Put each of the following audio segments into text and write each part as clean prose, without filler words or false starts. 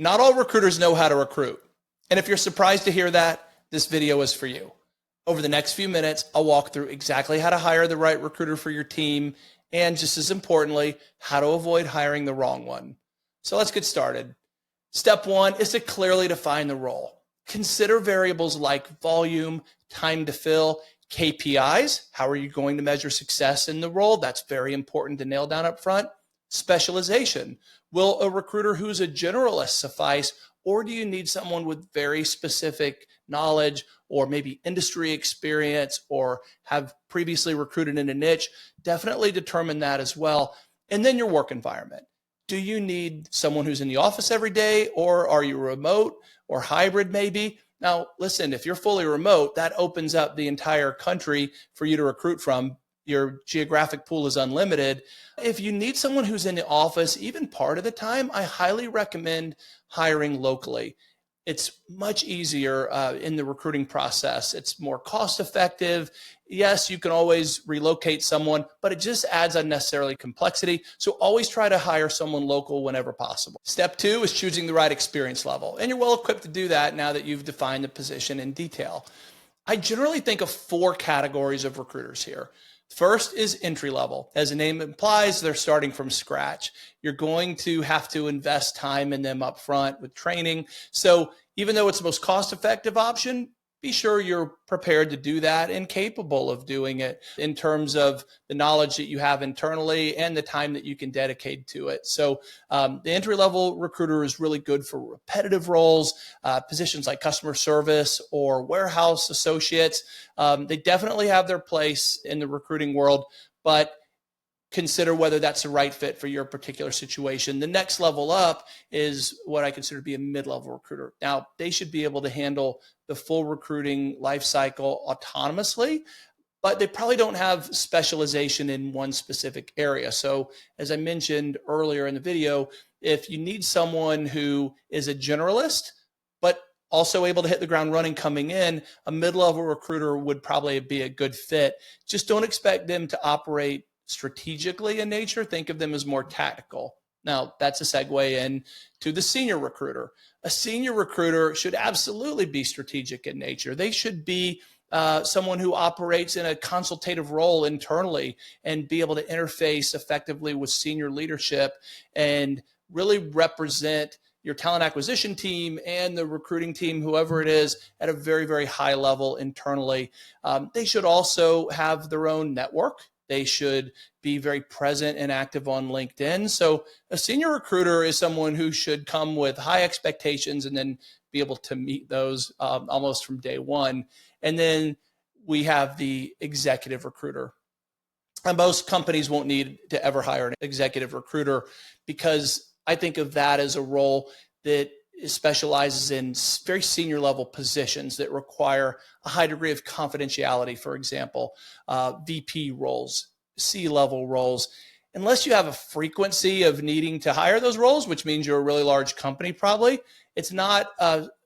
Not all recruiters know how to recruit. And if you're surprised to hear that, this video is for you. Over the next few minutes, I'll walk through exactly how to hire the right recruiter for your team, and just as importantly, how to avoid hiring the wrong one. So let's get started. Step one is to clearly define the role. Consider variables like volume, time to fill, KPIs. How are you going to measure success in the role? That's very important to nail down up front. Specialization. Will a recruiter who's a generalist suffice, or do you need someone with very specific knowledge or maybe industry experience or have previously recruited in a niche? Definitely determine that as well. And then your work environment. Do you need someone who's in the office every day, or are you remote or hybrid maybe? Now, listen, if you're fully remote, that opens up the entire country for you to recruit from. Your geographic pool is unlimited. If you need someone who's in the office, even part of the time, I highly recommend hiring locally. It's much easier in the recruiting process. It's more cost effective. Yes, you can always relocate someone, but it just adds unnecessarily complexity. So always try to hire someone local whenever possible. Step two is choosing the right experience level. And you're well equipped to do that now that you've defined the position in detail. I generally think of 4 categories of recruiters here. First is entry level. As the name implies, they're starting from scratch. You're going to have to invest time in them up front with training. So even though it's the most cost-effective option, be sure you're prepared to do that and capable of doing it in terms of the knowledge that you have internally and the time that you can dedicate to it. So the entry-level recruiter is really good for repetitive roles, positions like customer service or warehouse associates. They definitely have their place in the recruiting world, but consider whether that's the right fit for your particular situation. The next level up is what I consider to be a mid-level recruiter. Now, they should be able to handle the full recruiting life cycle autonomously, but they probably don't have specialization in one specific area. So as I mentioned earlier in the video, if you need someone who is a generalist, but also able to hit the ground running coming in, a mid-level recruiter would probably be a good fit. Just don't expect them to operate strategically in nature. Think of them as more tactical. Now, that's a segue in to the senior recruiter. A senior recruiter should absolutely be strategic in nature. They should be someone who operates in a consultative role internally and be able to interface effectively with senior leadership and really represent your talent acquisition team and the recruiting team, whoever it is, at a very, very high level internally. They should also have their own network. They should be very present and active on LinkedIn. So a senior recruiter is someone who should come with high expectations and then be able to meet those almost from day one. And then we have the executive recruiter. And most companies won't need to ever hire an executive recruiter because I think of that as a role that specializes in very senior level positions that require a high degree of confidentiality, for example, VP roles, C-level roles. Unless you have a frequency of needing to hire those roles, which means you're a really large company probably, it's not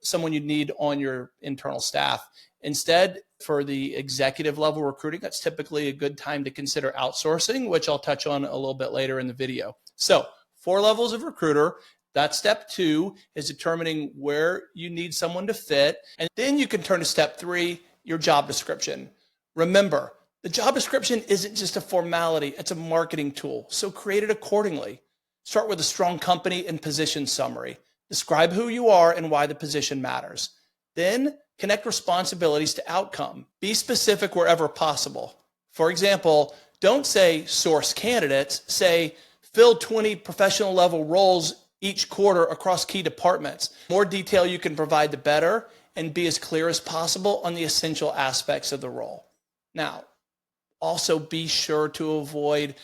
someone you need on your internal staff. Instead, for the executive level recruiting, that's typically a good time to consider outsourcing, which I'll touch on a little bit later in the video. So 4 levels of recruiter. That's step 2, is determining where you need someone to fit. And then you can turn to step 3, your job description. Remember, the job description isn't just a formality, it's a marketing tool. So create it accordingly. Start with a strong company and position summary. Describe who you are and why the position matters. Then connect responsibilities to outcome. Be specific wherever possible. For example, don't say source candidates, say fill 20 professional level roles each quarter across key departments. The more detail you can provide, the better, and be as clear as possible on the essential aspects of the role. Now, also be sure to avoid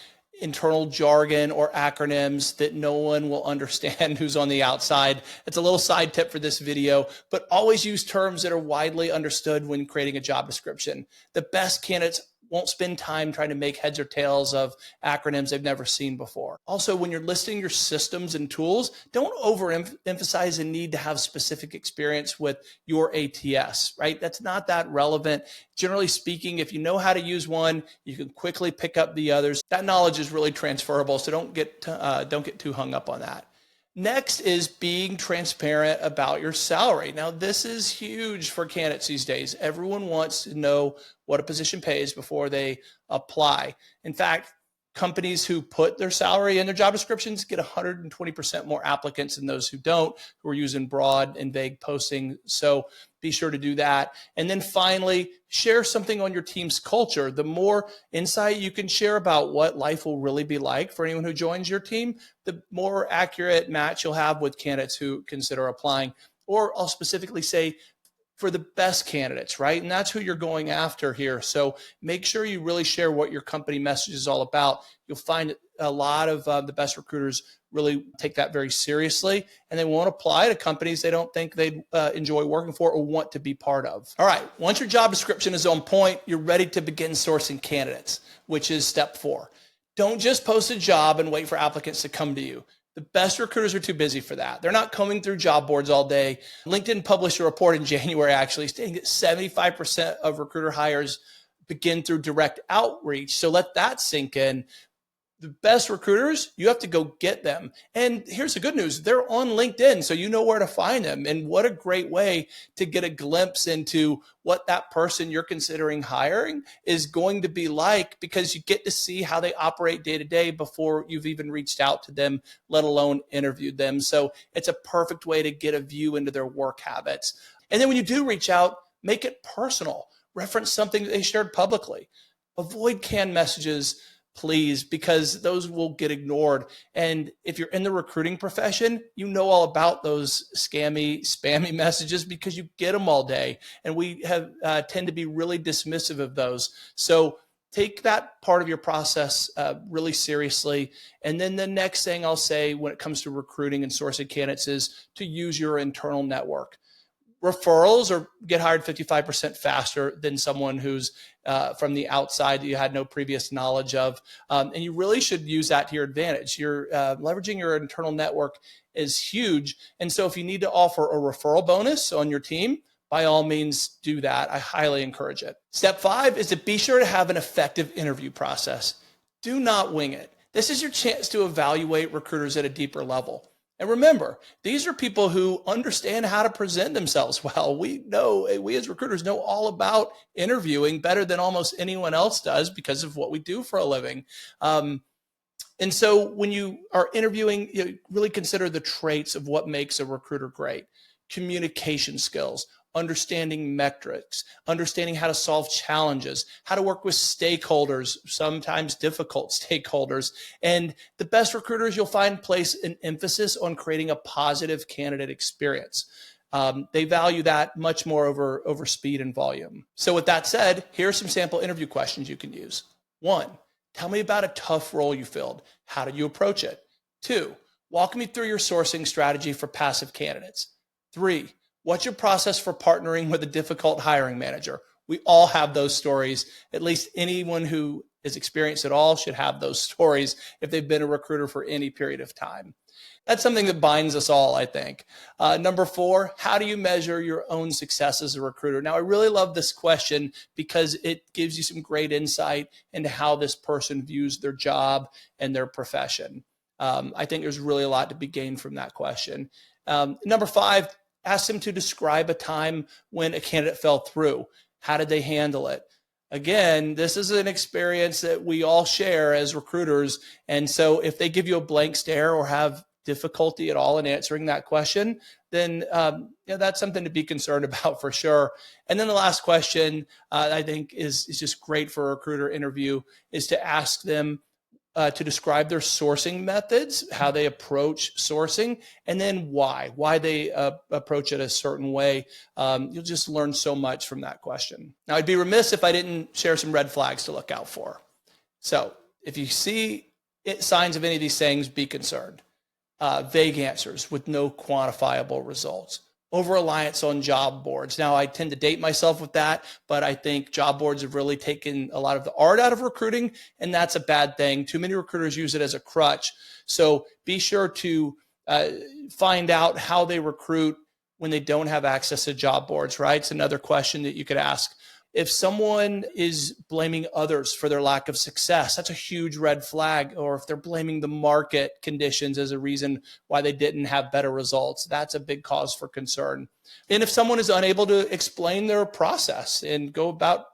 internal jargon or acronyms that no one will understand who's on the outside. It's a little side tip for this video, but always use terms that are widely understood when creating a job description. The best candidates won't spend time trying to make heads or tails of acronyms they've never seen before. Also, when you're listing your systems and tools, don't overemphasize the need to have specific experience with your ATS, right? That's not that relevant. Generally speaking, if you know how to use one, you can quickly pick up the others. That knowledge is really transferable, so don't get too hung up on that. Next is being transparent about your salary. Now, this is huge for candidates these days. Everyone wants to know what a position pays before they apply. In fact, companies who put their salary in their job descriptions get 120% more applicants than those who don't, who are using broad and vague posting. So be sure to do that. And then finally, share something on your team's culture. The more insight you can share about what life will really be like for anyone who joins your team, the more accurate match you'll have with candidates who consider applying. Or I'll specifically say, for the best candidates, right? And that's who you're going after here. So make sure you really share what your company message is all about. You'll find a lot of the best recruiters really take that very seriously, and they won't apply to companies they don't think they'd enjoy working for or want to be part of. All right, once your job description is on point, you're ready to begin sourcing candidates, which is step 4. Don't just post a job and wait for applicants to come to you. The best recruiters are too busy for that. They're not combing through job boards all day. LinkedIn published a report in January actually stating that 75% of recruiter hires begin through direct outreach. So let that sink in. The best recruiters, you have to go get them. And here's the good news. They're on LinkedIn, so you know where to find them. And what a great way to get a glimpse into what that person you're considering hiring is going to be like, because you get to see how they operate day to day before you've even reached out to them, let alone interviewed them. So it's a perfect way to get a view into their work habits. And then when you do reach out, make it personal. Reference something that they shared publicly. Avoid canned messages, please, because those will get ignored. And if you're in the recruiting profession, you know all about those scammy, spammy messages because you get them all day. And we have tend to be really dismissive of those. So take that part of your process really seriously. And then the next thing I'll say when it comes to recruiting and sourcing candidates is to use your internal network. Referrals or get hired 55% faster than someone who's from the outside that you had no previous knowledge of. And you really should use that to your advantage. You're leveraging your internal network is huge. And so if you need to offer a referral bonus on your team, by all means do that. I highly encourage it. Step 5 is to be sure to have an effective interview process. Do not wing it. This is your chance to evaluate recruiters at a deeper level. And remember, these are people who understand how to present themselves well. We as recruiters know all about interviewing better than almost anyone else does because of what we do for a living. And so when you are interviewing, you really consider the traits of what makes a recruiter great. Communication skills, understanding metrics, understanding how to solve challenges, how to work with stakeholders, sometimes difficult stakeholders. And the best recruiters you'll find place an emphasis on creating a positive candidate experience. They value that much more over speed and volume. So with that said, here are some sample interview questions you can use. 1, tell me about a tough role you filled. How did you approach it? 2, walk me through your sourcing strategy for passive candidates. 3, what's your process for partnering with a difficult hiring manager? We all have those stories. At least anyone who is experienced at all should have those stories if they've been a recruiter for any period of time. That's something that binds us all, I think. Number 4, how do you measure your own success as a recruiter? Now, I really love this question because it gives you some great insight into how this person views their job and their profession. I think there's really a lot to be gained from that question. Number 5, ask them to describe a time when a candidate fell through. How did they handle it? Again, this is an experience that we all share as recruiters. And so if they give you a blank stare or have difficulty at all in answering that question, then that's something to be concerned about for sure. And then the last question I think is just great for a recruiter interview is to ask them to describe their sourcing methods, how they approach sourcing, and then why they approach it a certain way. You'll just learn so much from that question. Now, I'd be remiss if I didn't share some red flags to look out for. So if you see signs of any of these things, be concerned. Vague answers with no quantifiable results. Over-reliance on job boards. Now, I tend to date myself with that, but I think job boards have really taken a lot of the art out of recruiting, and that's a bad thing. Too many recruiters use it as a crutch. So be sure to find out how they recruit when they don't have access to job boards, right? It's another question that you could ask. If someone is blaming others for their lack of success, that's a huge red flag. Or if they're blaming the market conditions as a reason why they didn't have better results, that's a big cause for concern. And if someone is unable to explain their process and go about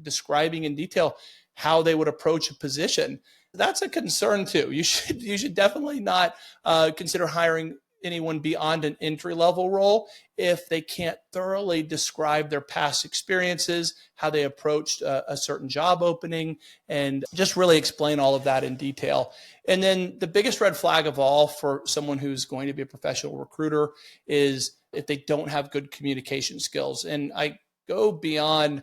describing in detail how they would approach a position, that's a concern too. You should definitely not consider hiring anyone beyond an entry level role if they can't thoroughly describe their past experiences, how they approached a certain job opening, and just really explain all of that in detail. And then the biggest red flag of all for someone who's going to be a professional recruiter is if they don't have good communication skills. And I go beyond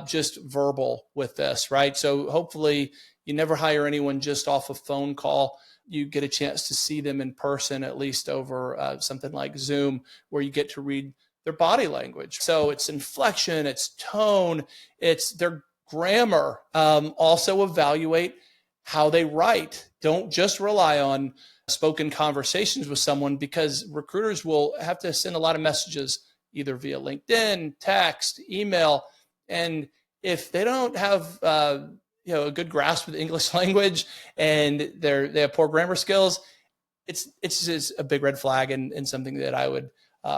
just verbal with this, right? So hopefully you never hire anyone just off a phone call. You get a chance to see them in person, at least over something like Zoom, where you get to read their body language. So it's inflection, it's tone, it's their grammar. Also evaluate how they write. Don't just rely on spoken conversations with someone, because recruiters will have to send a lot of messages either via LinkedIn, text, email. And if they don't have a good grasp of the English language and they have poor grammar skills, it's just a big red flag and something that I would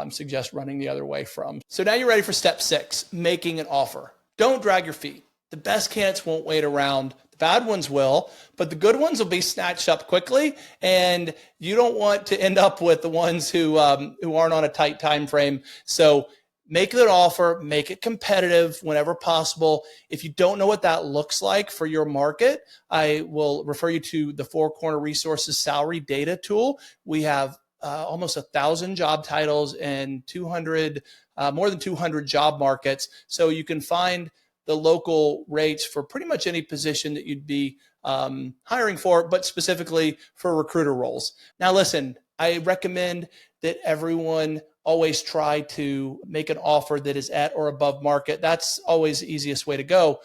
suggest running the other way from. So now you're ready for step 6, making an offer. Don't drag your feet. The best candidates won't wait around. The bad ones will, but the good ones will be snatched up quickly. And you don't want to end up with the ones who aren't on a tight time frame. So make an offer, make it competitive whenever possible. If you don't know what that looks like for your market, I will refer you to the Four Corner Resources salary data tool. We have almost 1,000 job titles and more than 200 job markets. So you can find the local rates for pretty much any position that you'd be hiring for, but specifically for recruiter roles. Now, listen, I recommend that everyone always try to make an offer that is at or above market. That's always the easiest way to go.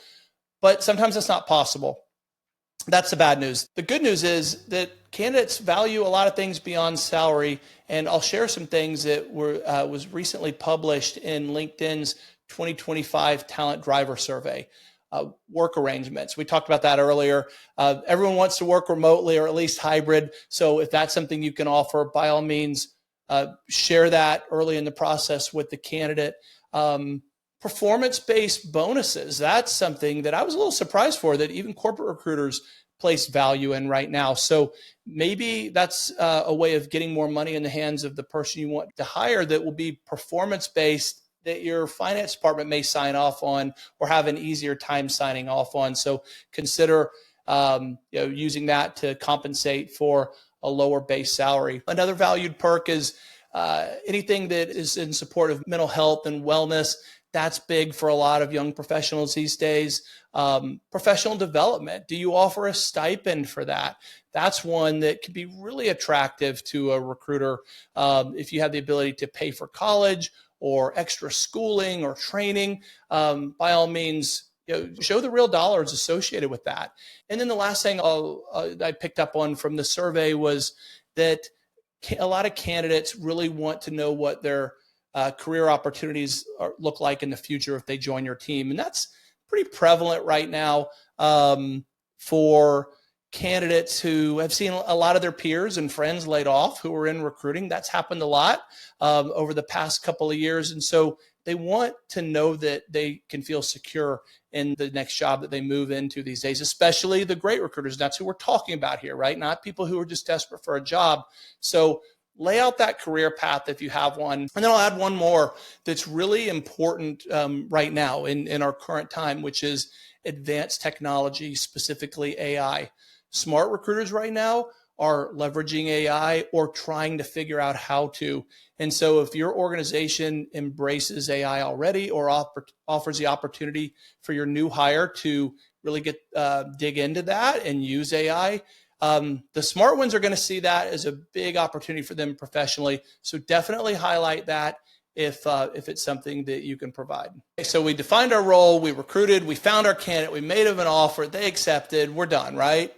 But sometimes that's not possible. That's the bad news. The good news is that candidates value a lot of things beyond salary. And I'll share some things that was recently published in LinkedIn's 2025 Talent Driver Survey. Work arrangements. We talked about that earlier. Everyone wants to work remotely or at least hybrid. So if that's something you can offer, by all means, share that early in the process with the candidate. Performance-based bonuses. That's something that I was a little surprised for, that even corporate recruiters place value in right now. So maybe that's a way of getting more money in the hands of the person you want to hire that will be performance-based, that your finance department may sign off on or have an easier time signing off on. So consider using that to compensate for a lower base salary. Another valued perk is anything that is in support of mental health and wellness. That's big for a lot of young professionals these days. Professional development. Do you offer a stipend for that? That's one that can be really attractive to a recruiter if you have the ability to pay for college or extra schooling or training. By all means, show the real dollars associated with that. And then the last thing I picked up on from the survey was that a lot of candidates really want to know what their career opportunities look like in the future if they join your team. And that's pretty prevalent right now for candidates who have seen a lot of their peers and friends laid off who are in recruiting. That's happened a lot over the past couple of years. And so they want to know that they can feel secure in the next job that they move into these days, especially the great recruiters. That's who we're talking about here, right? Not people who are just desperate for a job. So lay out that career path if you have one. And then I'll add one more that's really important right now in our current time, which is advanced technology, specifically AI. Smart recruiters right now are leveraging AI or trying to figure out how to. And so if your organization embraces AI already or offers the opportunity for your new hire to really dig into that and use AI, the smart ones are going to see that as a big opportunity for them professionally. So definitely highlight that if it's something that you can provide. Okay, so we defined our role, we recruited, we found our candidate, we made them an offer, they accepted, we're done, right?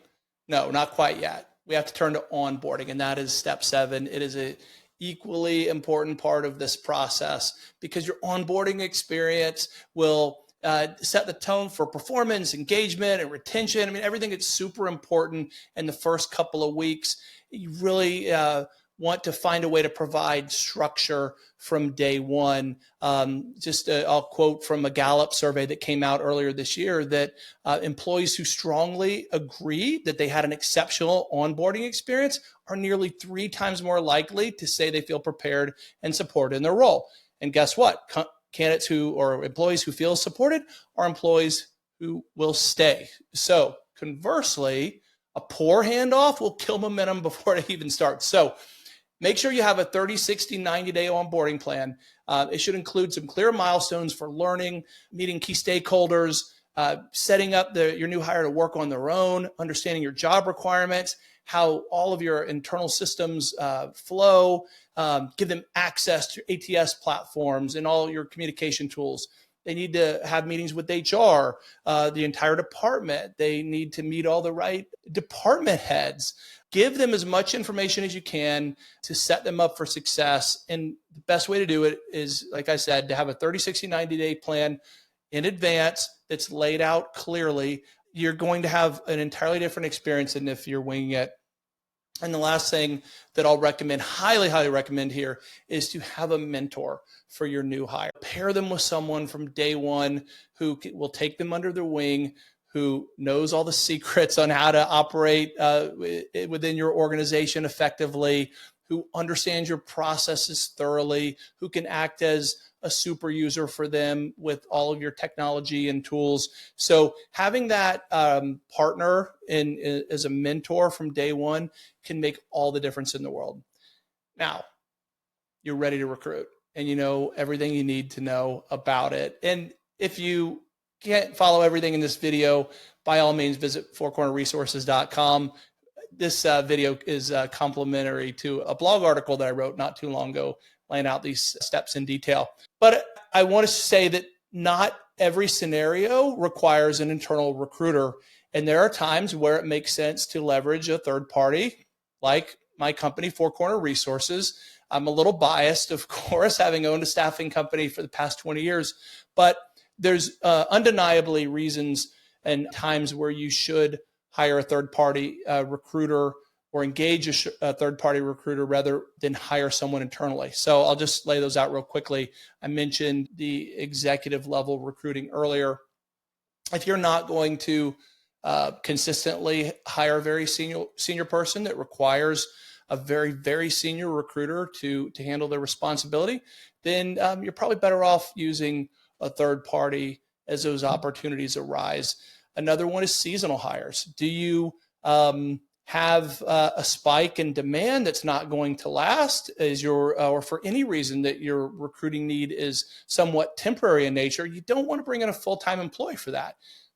No, not quite yet. We have to turn to onboarding, and that is step 7. It is an equally important part of this process because your onboarding experience will set the tone for performance, engagement, and retention. I mean, everything is super important in the first couple of weeks. You really want to find a way to provide structure from day one. I'll quote from a Gallup survey that came out earlier this year that employees who strongly agree that they had an exceptional onboarding experience are nearly 3 times more likely to say they feel prepared and supported in their role. And guess what? Candidates or employees who feel supported are employees who will stay. So conversely, a poor handoff will kill momentum before it even starts. So make sure you have a 30, 60, 90-day onboarding plan. It should include some clear milestones for learning, meeting key stakeholders, setting up your new hire to work on their own, understanding your job requirements, how all of your internal systems flow, give them access to ATS platforms and all your communication tools. They need to have meetings with HR, the entire department. They need to meet all the right department heads. Give them as much information as you can to set them up for success. And the best way to do it is, like I said, to have a 30, 60, 90-day plan in advance that's laid out clearly. You're going to have an entirely different experience than if you're winging it. And the last thing that I'll recommend, highly, highly recommend here, is to have a mentor for your new hire. Pair them with someone from day one who will take them under their wing, who knows all the secrets on how to operate within your organization effectively, who understands your processes thoroughly, who can act as a super user for them with all of your technology and tools. So having that partner as a mentor from day one can make all the difference in the world. Now, you're ready to recruit and you know everything you need to know about it. And if you can't follow everything in this video, by all means, visit fourcornerresources.com. This video is complimentary to a blog article that I wrote not too long ago, laying out these steps in detail. But I want to say that not every scenario requires an internal recruiter. And there are times where it makes sense to leverage a third party, like my company, Four Corner Resources. I'm a little biased, of course, having owned a staffing company for the past 20 years, but there's undeniably reasons and times where you should hire a third-party recruiter or engage a third-party recruiter rather than hire someone internally. So I'll just lay those out real quickly. I mentioned the executive level recruiting earlier. If you're not going to consistently hire a very senior person that requires a very, very senior recruiter to handle their responsibility, then you're probably better off using a third party as those opportunities arise. Another one is seasonal hires. Do you have a spike in demand that's not going to last? Or for any reason that your recruiting need is somewhat temporary in nature, you don't want to bring in a full-time employee for that.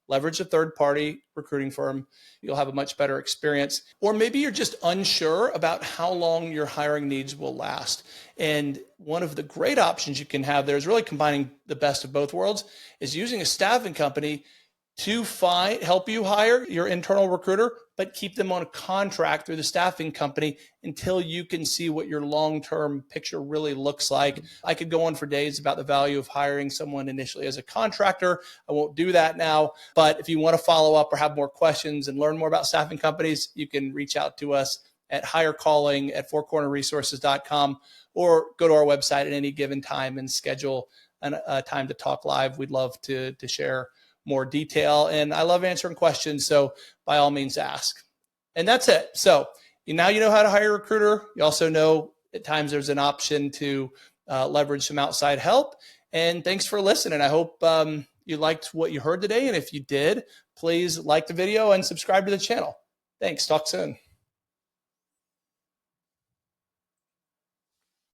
Leverage a third-party recruiting firm. You'll have a much better experience. Or maybe you're just unsure about how long your hiring needs will last. And one of the great options you can have there is really combining the best of both worlds, is using a staffing company to help you hire your internal recruiter, but keep them on a contract through the staffing company until you can see what your long-term picture really looks like. I could go on for days about the value of hiring someone initially as a contractor. I won't do that now, but if you want to follow up or have more questions and learn more about staffing companies, you can reach out to us at hirecalling@fourcornerresources.com or go to our website at any given time and schedule a time to talk live. We'd love to share more detail. And I love answering questions. So by all means, ask. And that's it. So now you know how to hire a recruiter. You also know at times there's an option to leverage some outside help. And thanks for listening. I hope you liked what you heard today. And if you did, please like the video and subscribe to the channel. Thanks. Talk soon.